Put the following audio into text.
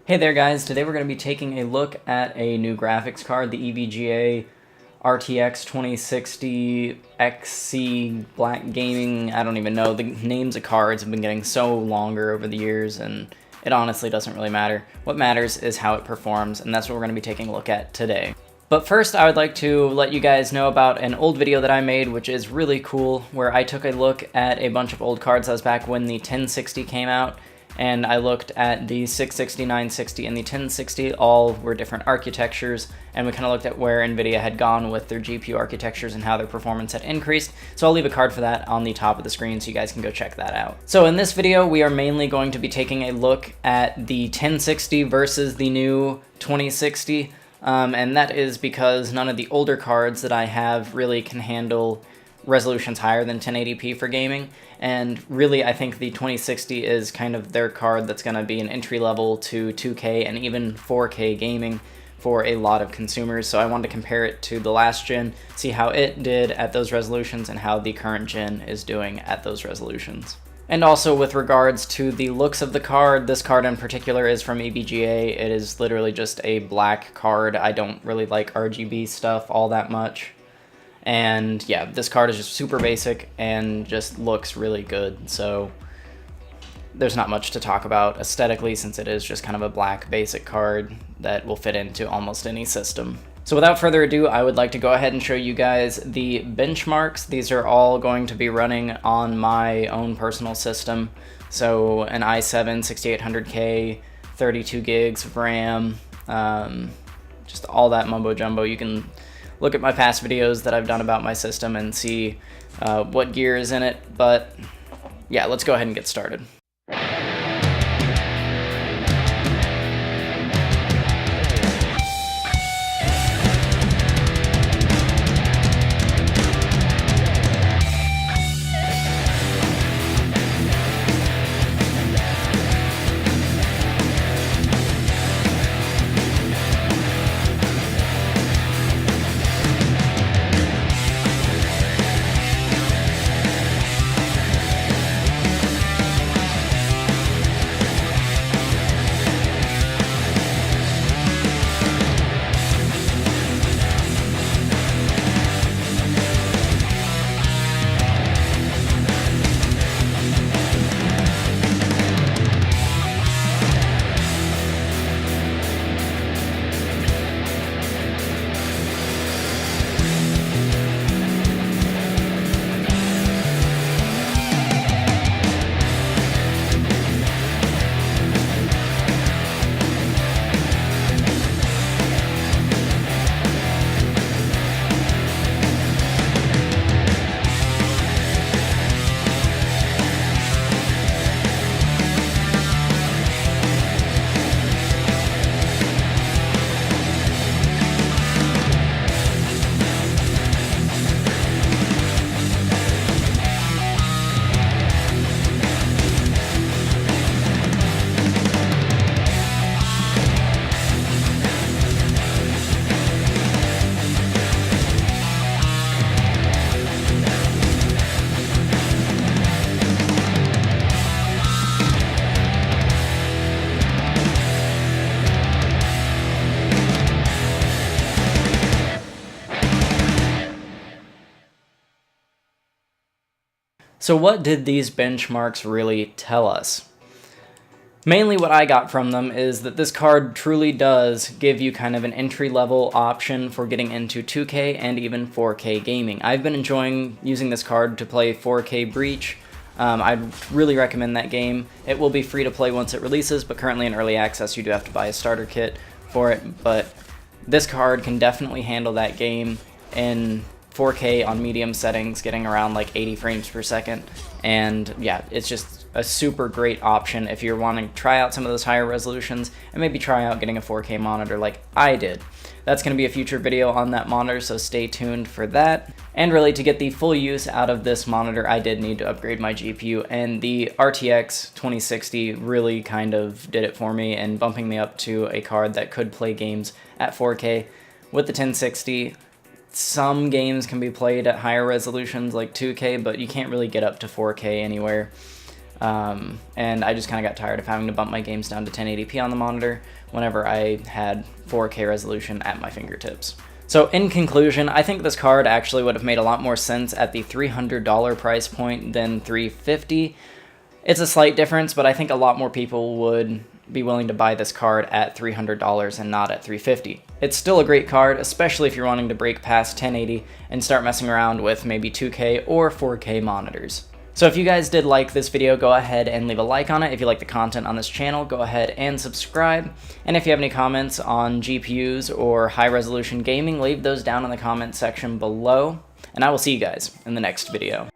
Hey there guys, today we're going to be taking a look at a new graphics card, the EVGA RTX 2060 XC Black Gaming. I don't even know, the names of cards have been getting so longer over the years and it honestly doesn't really matter. What matters is how it performs, and that's what we're going to be taking a look at today. But first, I would like to let you guys know about an old video that I made, which is really cool, where I took a look at a bunch of old cards. That was back when the 1060 came out, and I looked at the 660, 960, and the 1060. All were different architectures, and we kind of looked at where NVIDIA had gone with their GPU architectures and how their performance had increased. So I'll leave a card for that on the top of the screen so you guys can go check that out. So in this video, we are mainly going to be taking a look at the 1060 versus the new 2060. And that is because none of the older cards that I have really can handle resolutions higher than 1080p for gaming, and really I think the 2060 is kind of their card that's going to be an entry level to 2K and even 4K gaming for a lot of consumers. So I wanted to compare it to the last gen, see how it did at those resolutions and how the current gen is doing at those resolutions. And also with regards to the looks of the card, this card in particular is from EVGA. It is literally just a black card. I don't really like RGB stuff all that much. And yeah, this card is just super basic and just looks really good. So there's not much to talk about aesthetically, since it is just kind of a black basic card that will fit into almost any system. So without further ado, I would like to go ahead and show you guys the benchmarks. These are all going to be running on my own personal system. So an i7 6800K, 32 gigs of RAM, just all that mumbo jumbo. You can look at my past videos that I've done about my system and see what gear is in it. But yeah, let's go ahead and get started. So what did these benchmarks really tell us? Mainly what I got from them is that this card truly does give you kind of an entry-level option for getting into 2K and even 4K gaming. I've been enjoying using this card to play 4K Breach. I'd really recommend that game. It will be free to play once it releases, but currently in early access you do have to buy a starter kit for it. But this card can definitely handle that game in 4K on medium settings, getting around like 80 frames per second. And yeah, it's just a super great option if you're wanting to try out some of those higher resolutions and maybe try out getting a 4K monitor like I did. That's going to be a future video on that monitor, so stay tuned for that. And really, to get the full use out of this monitor, I did need to upgrade my GPU, and the RTX 2060 really kind of did it for me, and bumping me up to a card that could play games at 4K. With the 1060, some games can be played at higher resolutions like 2K, but you can't really get up to 4K anywhere. And I just kind of got tired of having to bump my games down to 1080p on the monitor whenever I had 4K resolution at my fingertips. So in conclusion, I think this card actually would have made a lot more sense at the $300 price point than $350. It's a slight difference, but I think a lot more people would be willing to buy this card at $300 and not at $350. It's still a great card, especially if you're wanting to break past 1080 and start messing around with maybe 2K or 4K monitors. So if you guys did like this video, go ahead and leave a like on it. If you like the content on this channel, go ahead and subscribe. And if you have any comments on GPUs or high resolution gaming, leave those down in the comment section below. And I will see you guys in the next video.